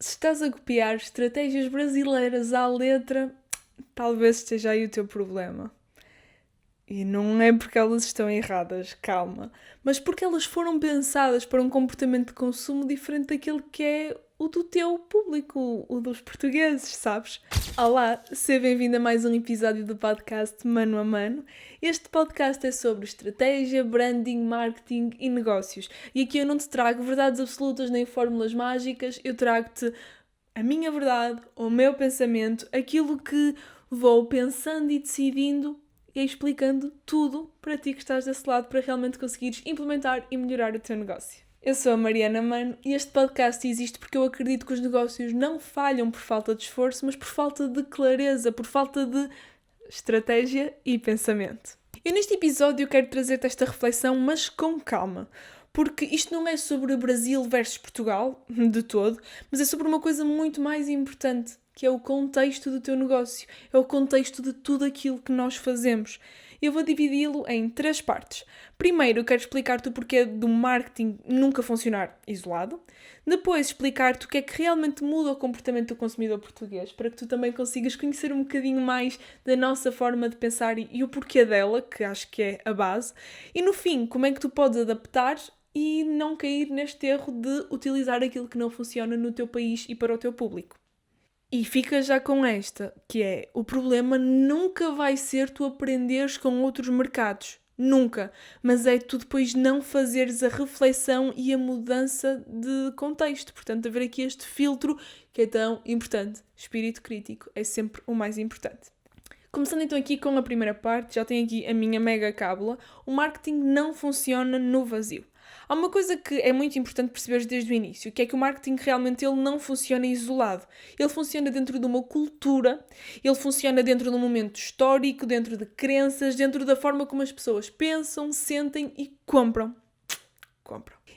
Se estás a copiar estratégias brasileiras à letra, talvez esteja aí o teu problema. E não é porque elas estão erradas, calma, mas porque elas foram pensadas para um comportamento de consumo diferente daquele que é o do teu público, o dos portugueses, sabes? Olá, seja bem-vindo a mais um episódio do podcast Mano a Mano. Este podcast é sobre estratégia, branding, marketing e negócios. E aqui eu não te trago verdades absolutas nem fórmulas mágicas, eu trago-te a minha verdade, o meu pensamento, aquilo que vou pensando e decidindo e explicando tudo para ti que estás desse lado para realmente conseguires implementar e melhorar o teu negócio. Eu sou a Mariana Mano e este podcast existe porque eu acredito que os negócios não falham por falta de esforço, mas por falta de clareza, por falta de estratégia e pensamento. Eu neste episódio quero trazer-te esta reflexão, mas com calma, porque isto não é sobre Brasil versus Portugal, de todo, mas é sobre uma coisa muito mais importante, que é o contexto do teu negócio, é o contexto de tudo aquilo que nós fazemos. Eu vou dividi-lo em 3 partes. Primeiro, eu quero explicar-te o porquê do marketing nunca funcionar isolado. Depois, explicar-te o que é que realmente muda o comportamento do consumidor português, para que tu também consigas conhecer um bocadinho mais da nossa forma de pensar e o porquê dela, que acho que é a base. E no fim, como é que tu podes adaptar e não cair neste erro de utilizar aquilo que não funciona no teu país e para o teu público. E fica já com esta, que é, o problema nunca vai ser tu aprenderes com outros mercados. Nunca. Mas é tu depois não fazeres a reflexão e a mudança de contexto. Portanto, haver aqui este filtro que é tão importante. Espírito crítico é sempre o mais importante. Começando então aqui com a primeira parte, já tenho aqui a minha mega cábula. O marketing não funciona no vazio. Há uma coisa que é muito importante perceberes desde o início, que é que o marketing realmente ele não funciona isolado. Ele funciona dentro de uma cultura, ele funciona dentro de um momento histórico, dentro de crenças, dentro da forma como as pessoas pensam, sentem e compram.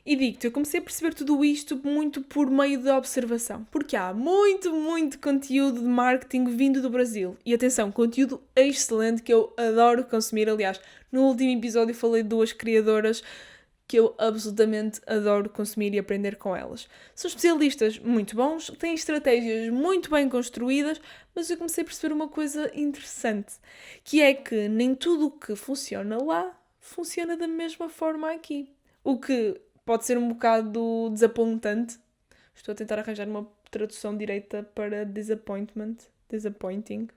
E digo-te, eu comecei a perceber tudo isto muito por meio da observação, porque há muito conteúdo de marketing vindo do Brasil. E atenção, conteúdo excelente que eu adoro consumir. Aliás, no último episódio falei de 2 criadoras que eu absolutamente adoro consumir e aprender com elas. São especialistas muito bons, têm estratégias muito bem construídas, mas eu comecei a perceber uma coisa interessante, que é que nem tudo o que funciona lá funciona da mesma forma aqui. O que pode ser um bocado desapontante. Estou a tentar arranjar uma tradução direita para disappointment. Disappointing.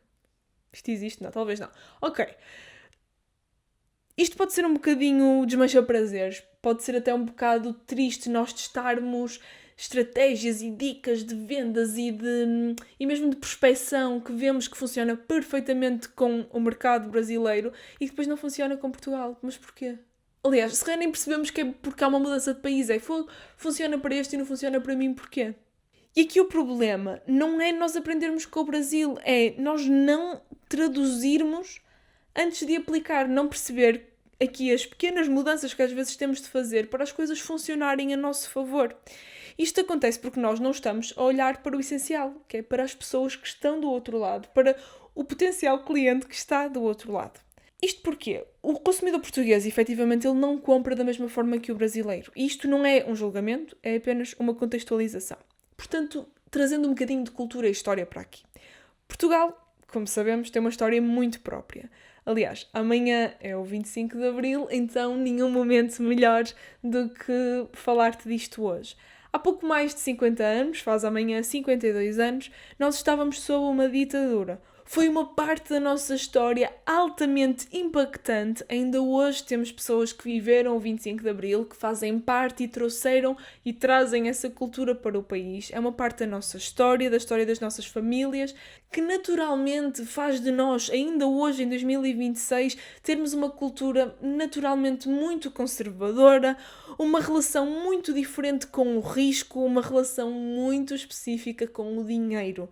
Isto existe? Não, talvez não. Ok. Isto pode ser um bocadinho desmancha-prazeres. Pode ser até um bocado triste nós testarmos estratégias e dicas de vendas e mesmo de prospecção que vemos que funciona perfeitamente com o mercado brasileiro e que depois não funciona com Portugal. Mas porquê? Aliás, se calhar nem percebemos que é porque há uma mudança de país. Funciona para este e não funciona para mim, porquê? E aqui o problema não é nós aprendermos com o Brasil, é nós não traduzirmos antes de aplicar, não perceber aqui as pequenas mudanças que às vezes temos de fazer para as coisas funcionarem a nosso favor. Isto acontece porque nós não estamos a olhar para o essencial, que é para as pessoas que estão do outro lado, para o potencial cliente que está do outro lado. Isto porque o consumidor português, efetivamente, ele não compra da mesma forma que o brasileiro. E isto não é um julgamento, é apenas uma contextualização. Portanto, trazendo um bocadinho de cultura e história para aqui. Portugal, como sabemos, tem uma história muito própria. Aliás, amanhã é o 25 de Abril, então nenhum momento melhor do que falar-te disto hoje. Há pouco mais de 50 anos, faz amanhã 52 anos, nós estávamos sob uma ditadura. Foi uma parte da nossa história altamente impactante. Ainda hoje temos pessoas que viveram o 25 de Abril, que fazem parte e trouxeram e trazem essa cultura para o país. É uma parte da nossa história, da história das nossas famílias, que naturalmente faz de nós, ainda hoje em 2026, termos uma cultura naturalmente muito conservadora, uma relação muito diferente com o risco, uma relação muito específica com o dinheiro.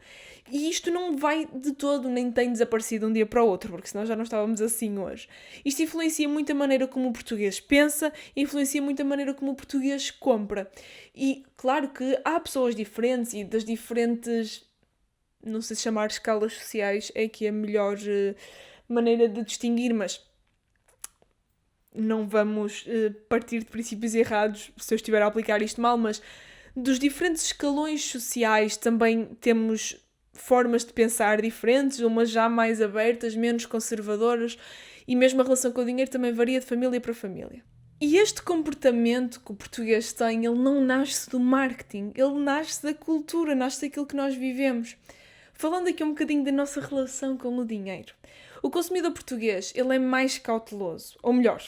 E isto não vai de todo, nem tem desaparecido de um dia para o outro, porque senão já não estávamos assim hoje. Isto influencia muito a maneira como o português pensa, influencia muito a maneira como o português compra. E claro que há pessoas diferentes e das diferentes, não sei se chamar escalas sociais é que é a melhor maneira de distinguir, mas não vamos partir de princípios errados se eu estiver a aplicar isto mal, mas dos diferentes escalões sociais também temos formas de pensar diferentes, umas já mais abertas, menos conservadoras, e mesmo a relação com o dinheiro também varia de família para família. E este comportamento que o português tem, ele não nasce do marketing, ele nasce da cultura, nasce daquilo que nós vivemos. Falando aqui um bocadinho da nossa relação com o dinheiro. O consumidor português, ele é mais cauteloso, ou melhor,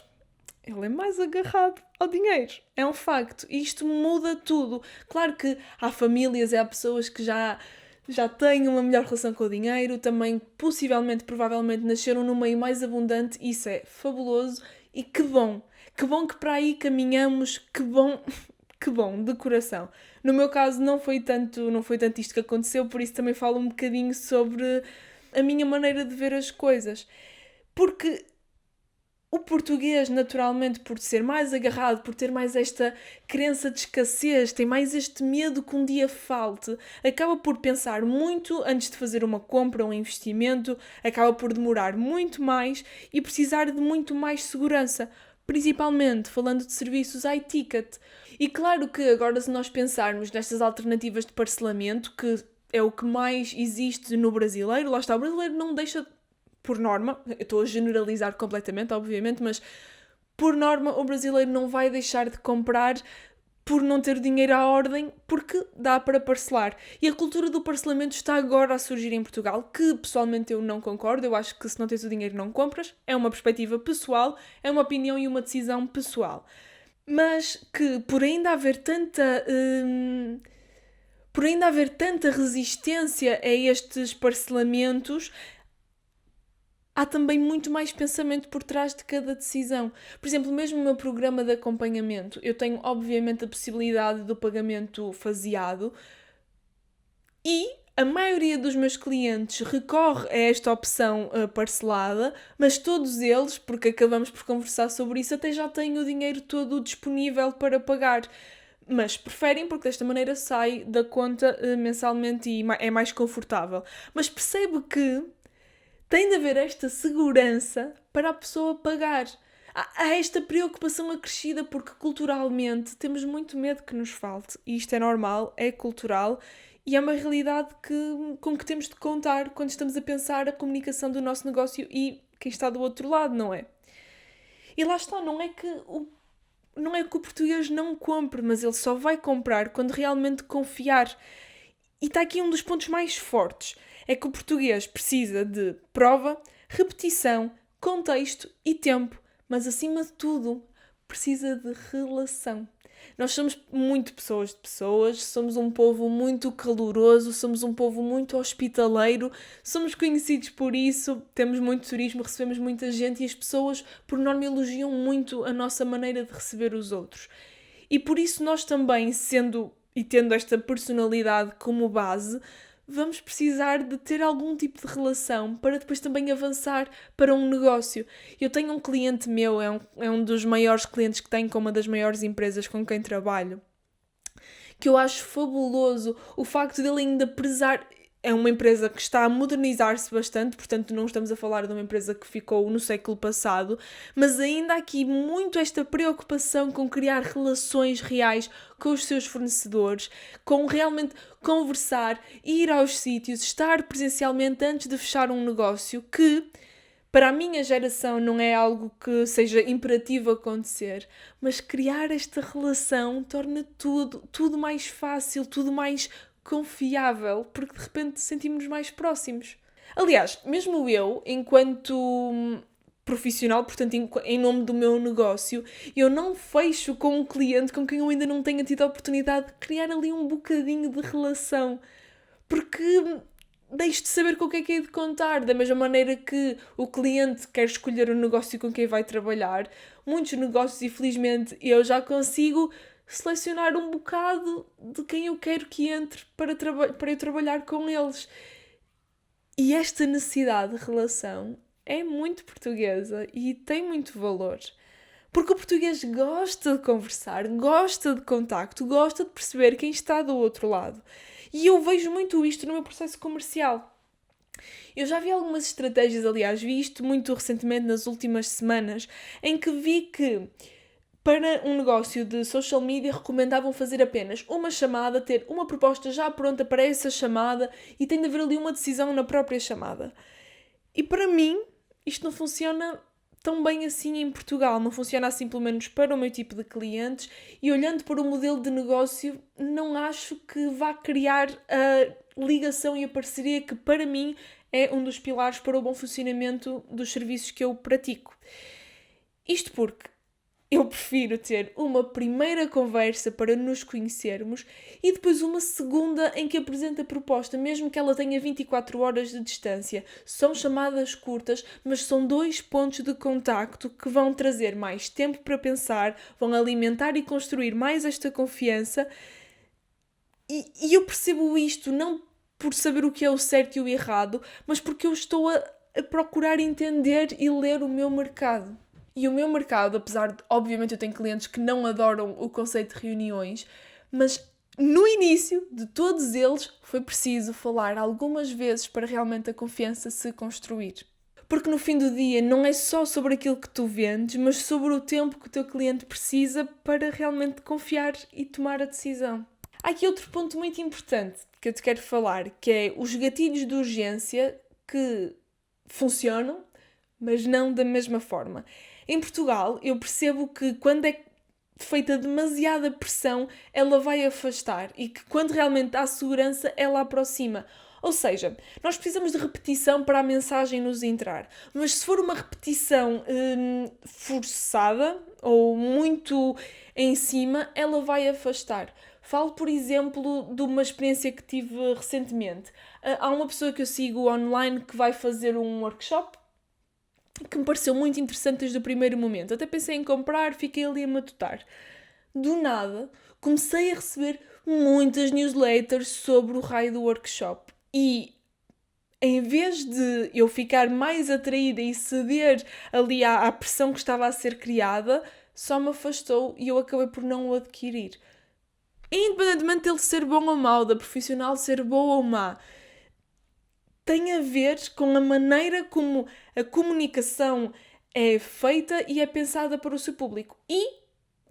ele é mais agarrado ao dinheiro. É um facto. E isto muda tudo. Claro que há famílias e há pessoas que já têm uma melhor relação com o dinheiro, também possivelmente, provavelmente, nasceram num meio mais abundante. Isso é fabuloso e que bom. Que bom que para aí caminhamos, que bom, de coração. No meu caso não foi tanto isto que aconteceu, por isso também falo um bocadinho sobre a minha maneira de ver as coisas. Porque o português, naturalmente, por ser mais agarrado, por ter mais esta crença de escassez, tem mais este medo que um dia falte, acaba por pensar muito antes de fazer uma compra ou um investimento, acaba por demorar muito mais e precisar de muito mais segurança, principalmente falando de serviços iTicket. E claro que agora, se nós pensarmos nestas alternativas de parcelamento, que é o que mais existe no brasileiro, lá está, o brasileiro não deixa, por norma, eu estou a generalizar completamente, obviamente, mas por norma o brasileiro não vai deixar de comprar por não ter dinheiro à ordem, porque dá para parcelar. E a cultura do parcelamento está agora a surgir em Portugal, que pessoalmente eu não concordo, eu acho que se não tens o dinheiro não compras, é uma perspectiva pessoal, é uma opinião e uma decisão pessoal. Mas que por ainda haver tanta resistência a estes parcelamentos, há também muito mais pensamento por trás de cada decisão. Por exemplo, mesmo no meu programa de acompanhamento, eu tenho obviamente a possibilidade do pagamento faseado e a maioria dos meus clientes recorre a esta opção parcelada, mas todos eles, porque acabamos por conversar sobre isso, até já têm o dinheiro todo disponível para pagar. Mas preferem porque desta maneira sai da conta mensalmente e é mais confortável. Mas percebo que tem de haver esta segurança para a pessoa pagar. Há esta preocupação acrescida porque culturalmente temos muito medo que nos falte. E isto é normal, é cultural e é uma realidade com que temos de contar quando estamos a pensar a comunicação do nosso negócio e quem está do outro lado, não é? E lá está, não é que o português não compre, mas ele só vai comprar quando realmente confiar. E está aqui um dos pontos mais fortes. É que o português precisa de prova, repetição, contexto e tempo. Mas, acima de tudo, precisa de relação. Nós somos muito pessoas de pessoas, somos um povo muito caloroso, somos um povo muito hospitaleiro, somos conhecidos por isso, temos muito turismo, recebemos muita gente e as pessoas, por norma, elogiam muito a nossa maneira de receber os outros. E por isso nós também, tendo esta personalidade como base, vamos precisar de ter algum tipo de relação para depois também avançar para um negócio. Eu tenho um cliente meu, é um dos maiores clientes que tenho com uma das maiores empresas com quem trabalho, que eu acho fabuloso o facto dele ainda prezar. É uma empresa que está a modernizar-se bastante, portanto não estamos a falar de uma empresa que ficou no século passado, mas ainda há aqui muito esta preocupação com criar relações reais com os seus fornecedores, com realmente conversar, ir aos sítios, estar presencialmente antes de fechar um negócio que, para a minha geração, não é algo que seja imperativo acontecer, mas criar esta relação torna tudo mais fácil, tudo mais confiável, porque de repente sentimos-nos mais próximos. Aliás, mesmo eu, enquanto profissional, portanto, em nome do meu negócio, eu não fecho com um cliente com quem eu ainda não tenha tido a oportunidade de criar ali um bocadinho de relação, porque deixo de saber com o que é que é de contar, da mesma maneira que o cliente quer escolher o negócio com quem vai trabalhar. Muitos negócios, infelizmente, eu já consigo selecionar um bocado de quem eu quero que entre para eu trabalhar com eles. E esta necessidade de relação é muito portuguesa e tem muito valor. Porque o português gosta de conversar, gosta de contacto, gosta de perceber quem está do outro lado. E eu vejo muito isto no meu processo comercial. Eu já vi algumas estratégias, aliás, vi isto muito recentemente nas últimas semanas, em que vi que Para um negócio de social media, recomendavam fazer apenas uma chamada, ter uma proposta já pronta para essa chamada e tem de haver ali uma decisão na própria chamada. E para mim, isto não funciona tão bem assim em Portugal. Não funciona assim, pelo menos para o meu tipo de clientes. E olhando para o modelo de negócio, não acho que vá criar a ligação e a parceria que, para mim, é um dos pilares para o bom funcionamento dos serviços que eu pratico. Isto porque eu prefiro ter uma primeira conversa para nos conhecermos e depois uma segunda em que apresento a proposta, mesmo que ela tenha 24 horas de distância. São chamadas curtas, mas são 2 pontos de contacto que vão trazer mais tempo para pensar, vão alimentar e construir mais esta confiança. E eu percebo isto não por saber o que é o certo e o errado, mas porque eu estou a procurar entender e ler o meu mercado. E o meu mercado, apesar de, obviamente, eu tenho clientes que não adoram o conceito de reuniões, mas no início de todos eles foi preciso falar algumas vezes para realmente a confiança se construir. Porque no fim do dia não é só sobre aquilo que tu vendes, mas sobre o tempo que o teu cliente precisa para realmente confiar e tomar a decisão. Há aqui outro ponto muito importante que eu te quero falar, que é os gatilhos de urgência que funcionam, mas não da mesma forma. Em Portugal, eu percebo que quando é feita demasiada pressão, ela vai afastar e que quando realmente há segurança, ela aproxima. Ou seja, nós precisamos de repetição para a mensagem nos entrar. Mas se for uma repetição forçada ou muito em cima, ela vai afastar. Falo, por exemplo, de uma experiência que tive recentemente. Há uma pessoa que eu sigo online que vai fazer um workshop que me pareceu muito interessante desde o primeiro momento. Até pensei em comprar, fiquei ali a matutar. Do nada, comecei a receber muitas newsletters sobre o raio do workshop. E em vez de eu ficar mais atraída e ceder ali à pressão que estava a ser criada, só me afastou e eu acabei por não o adquirir. Independentemente dele ser bom ou mau, da profissional ser boa ou má, tem a ver com a maneira como a comunicação é feita e é pensada para o seu público. E,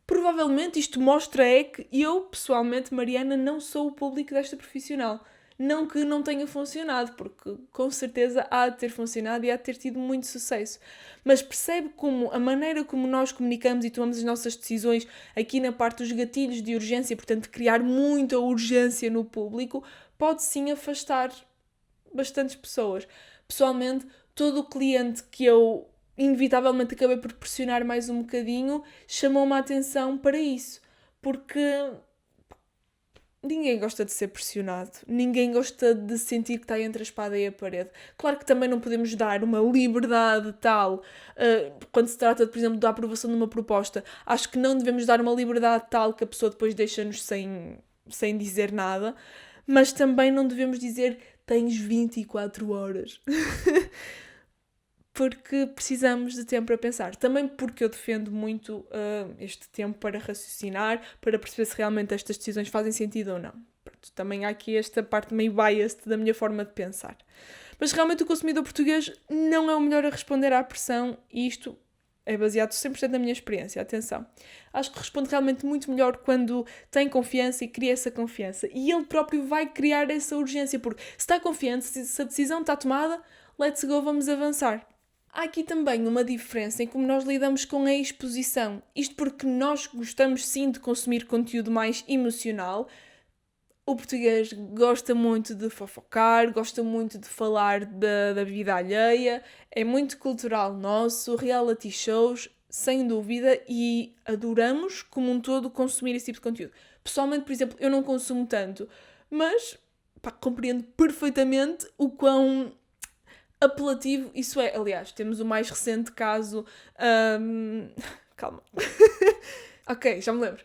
provavelmente, isto mostra é que eu, pessoalmente, Mariana, não sou o público desta profissional. Não que não tenha funcionado, porque com certeza há de ter funcionado e há de ter tido muito sucesso. Mas percebe como a maneira como nós comunicamos e tomamos as nossas decisões aqui na parte dos gatilhos de urgência, portanto, criar muita urgência no público, pode sim afastar bastantes pessoas. Pessoalmente, todo o cliente que eu inevitavelmente acabei por pressionar mais um bocadinho chamou-me a atenção para isso. Porque ninguém gosta de ser pressionado. Ninguém gosta de sentir que está entre a espada e a parede. Claro que também não podemos dar uma liberdade tal, quando se trata, por exemplo, da aprovação de uma proposta. Acho que não devemos dar uma liberdade tal que a pessoa depois deixa-nos sem dizer nada. Mas também não devemos dizer tens 24 horas. Porque precisamos de tempo para pensar. Também porque eu defendo muito este tempo para raciocinar, para perceber se realmente estas decisões fazem sentido ou não. Pronto, também há aqui esta parte meio biased da minha forma de pensar. Mas realmente o consumidor português não é o melhor a responder à pressão e isto é baseado 100% na minha experiência, atenção. Acho que responde realmente muito melhor quando tem confiança e cria essa confiança. E ele próprio vai criar essa urgência, porque se está confiante, se a decisão está tomada, let's go, vamos avançar. Há aqui também uma diferença em como nós lidamos com a exposição. Isto porque nós gostamos sim de consumir conteúdo mais emocional. O português gosta muito de fofocar, gosta muito de falar da vida alheia, é muito cultural nosso, reality shows, sem dúvida, e adoramos, como um todo, consumir esse tipo de conteúdo. Pessoalmente, por exemplo, eu não consumo tanto, mas compreendo perfeitamente o quão apelativo isso é. Aliás, temos o mais recente caso... Calma. Ok, já me lembro.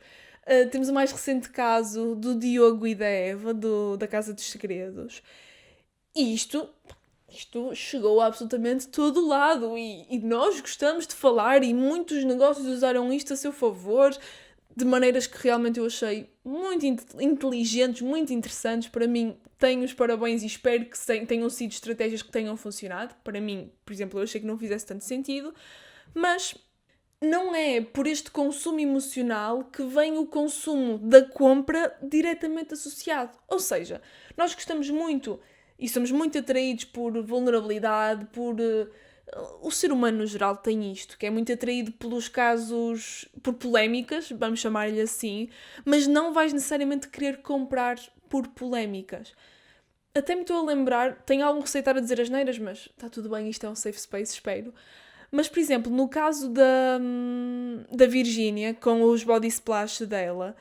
Temos o mais recente caso do Diogo e da Eva, da Casa dos Segredos. E isto chegou a absolutamente todo lado. E nós gostamos de falar e muitos negócios usaram isto a seu favor, de maneiras que realmente eu achei muito inteligentes, muito interessantes. Para mim, tenho os parabéns e espero que tenham sido estratégias que tenham funcionado. Para mim, por exemplo, eu achei que não fizesse tanto sentido. Mas não é por este consumo emocional que vem o consumo da compra diretamente associado. Ou seja, nós gostamos muito e somos muito atraídos por vulnerabilidade, o ser humano no geral tem isto, que é muito atraído pelos casos, por polémicas, vamos chamar-lhe assim, mas não vais necessariamente querer comprar por polémicas. Até me estou a lembrar, tenho algum receio de estar a dizer asneiras, mas está tudo bem, isto é um safe space, espero. Mas, por exemplo, no caso da Virgínia, com os body splash dela,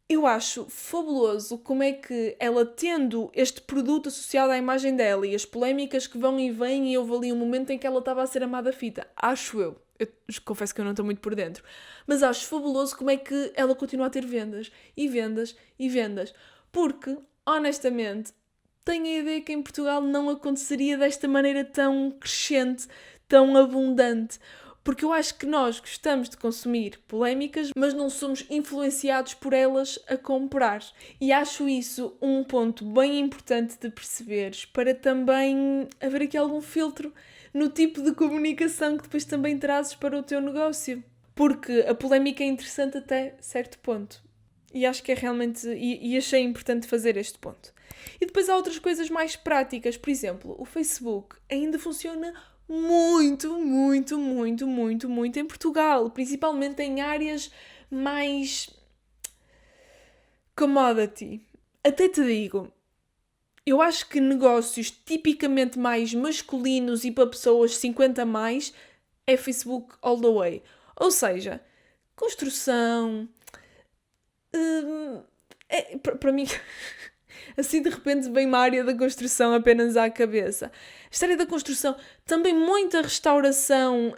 eu acho fabuloso como é que ela, tendo este produto associado à imagem dela e as polémicas que vão e vêm, e houve ali um momento em que ela estava a ser amada à fita. Acho eu. Eu confesso que eu não estou muito por dentro. Mas acho fabuloso como é que ela continua a ter vendas. E vendas, e vendas. Porque, honestamente, tenho a ideia que em Portugal não aconteceria desta maneira tão crescente, tão abundante. Porque eu acho que nós gostamos de consumir polémicas, mas não somos influenciados por elas a comprar. E acho isso um ponto bem importante de perceberes, para também haver aqui algum filtro no tipo de comunicação que depois também trazes para o teu negócio. Porque a polémica é interessante até certo ponto. E acho que é realmente... E achei importante fazer este ponto. E depois há outras coisas mais práticas. Por exemplo, o Facebook ainda funciona muito em Portugal. Principalmente em áreas mais commodity. Até te digo, eu acho que negócios tipicamente mais masculinos e para pessoas 50 a mais é Facebook all the way. Ou seja, construção... para mim... Assim de repente vem uma área da construção apenas à cabeça. Esta área da construção, também muita restauração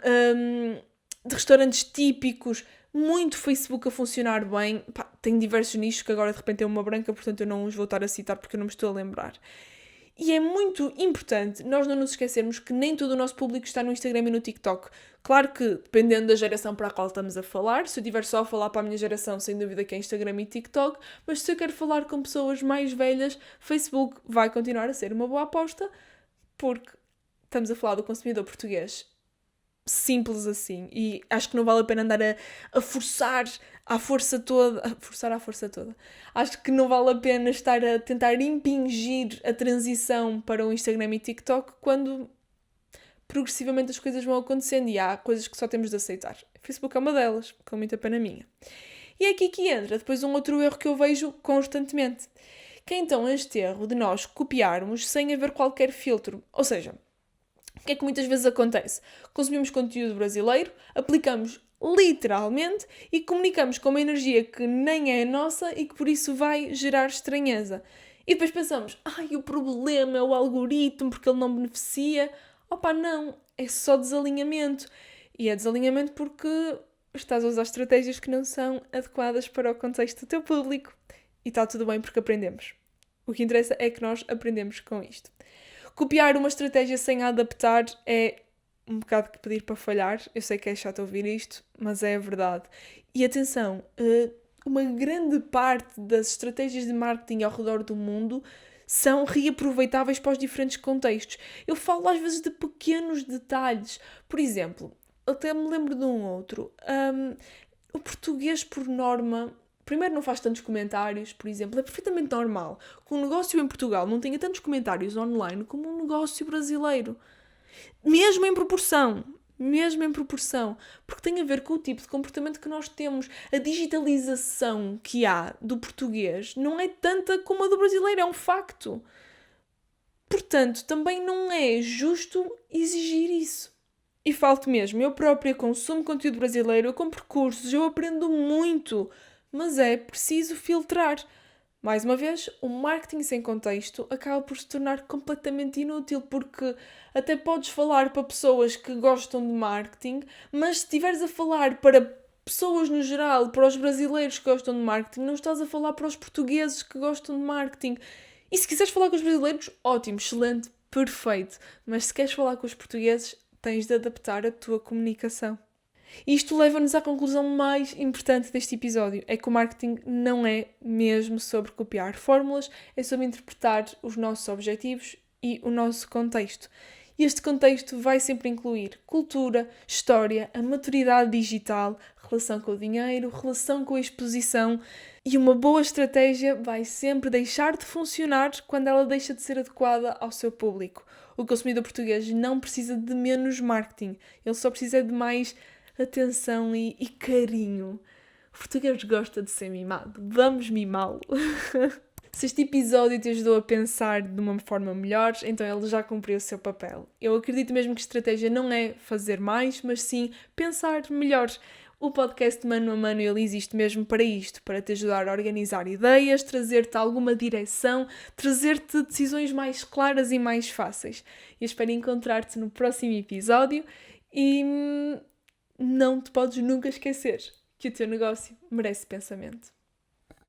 de restaurantes típicos, muito Facebook a funcionar bem. Pá, tem diversos nichos que agora de repente é uma branca, portanto eu não os vou estar a citar porque eu não me estou a lembrar. E é muito importante nós não nos esquecermos que nem todo o nosso público está no Instagram e no TikTok. Claro que, dependendo da geração para a qual estamos a falar, se eu estiver só a falar para a minha geração, sem dúvida que é Instagram e TikTok, mas se eu quero falar com pessoas mais velhas, Facebook vai continuar a ser uma boa aposta, porque estamos a falar do consumidor português. Simples assim. E acho que não vale a pena andar a forçar à força toda. A forçar à força toda. Acho que não vale a pena estar a tentar impingir a transição para o Instagram e TikTok quando progressivamente as coisas vão acontecendo e há coisas que só temos de aceitar. O Facebook é uma delas, com muita pena minha. E é aqui que entra depois um outro erro que eu vejo constantemente. Que é então este erro de nós copiarmos sem haver qualquer filtro. Ou seja, o que é que muitas vezes acontece? Consumimos conteúdo brasileiro, aplicamos literalmente e comunicamos com uma energia que nem é nossa e que por isso vai gerar estranheza. E depois pensamos, o problema é o algoritmo porque ele não beneficia. Opa, não, é só desalinhamento. E é desalinhamento porque estás a usar estratégias que não são adequadas para o contexto do teu público. E está tudo bem porque aprendemos. O que interessa é que nós aprendemos com isto. Copiar uma estratégia sem a adaptar é um bocado que pedir para falhar. Eu sei que é chato ouvir isto, mas é a verdade. E atenção, uma grande parte das estratégias de marketing ao redor do mundo são reaproveitáveis para os diferentes contextos. Eu falo às vezes de pequenos detalhes. Por exemplo, até me lembro de um outro. O português, por norma... Primeiro, não faz tantos comentários, por exemplo. É perfeitamente normal que um negócio em Portugal não tenha tantos comentários online como um negócio brasileiro. Mesmo em proporção. Porque tem a ver com o tipo de comportamento que nós temos. A digitalização que há do português não é tanta como a do brasileiro. É um facto. Portanto, também não é justo exigir isso. E falo-te mesmo. Eu própria consumo conteúdo brasileiro. Eu compro cursos. Eu aprendo muito. Mas é preciso filtrar. Mais uma vez, o marketing sem contexto acaba por se tornar completamente inútil, porque até podes falar para pessoas que gostam de marketing, mas se estiveres a falar para pessoas no geral, para os brasileiros que gostam de marketing, não estás a falar para os portugueses que gostam de marketing. E se quiseres falar com os brasileiros, ótimo, excelente, perfeito. Mas se queres falar com os portugueses, tens de adaptar a tua comunicação. Isto leva-nos à conclusão mais importante deste episódio, é que o marketing não é mesmo sobre copiar fórmulas, é sobre interpretar os nossos objetivos e o nosso contexto. E este contexto vai sempre incluir cultura, história, a maturidade digital, relação com o dinheiro, relação com a exposição, e uma boa estratégia vai sempre deixar de funcionar quando ela deixa de ser adequada ao seu público. O consumidor português não precisa de menos marketing, ele só precisa de mais atenção e carinho. O português gosta de ser mimado, vamos mimá-lo! Se este episódio te ajudou a pensar de uma forma melhor, então ele já cumpriu o seu papel. Eu acredito mesmo que estratégia não é fazer mais, mas sim pensar melhor. O podcast Mano a Mano ele existe mesmo para isto, para te ajudar a organizar ideias, trazer-te alguma direção, trazer-te decisões mais claras e mais fáceis. Eu espero encontrar-te no próximo episódio e não te podes nunca esquecer que o teu negócio merece pensamento.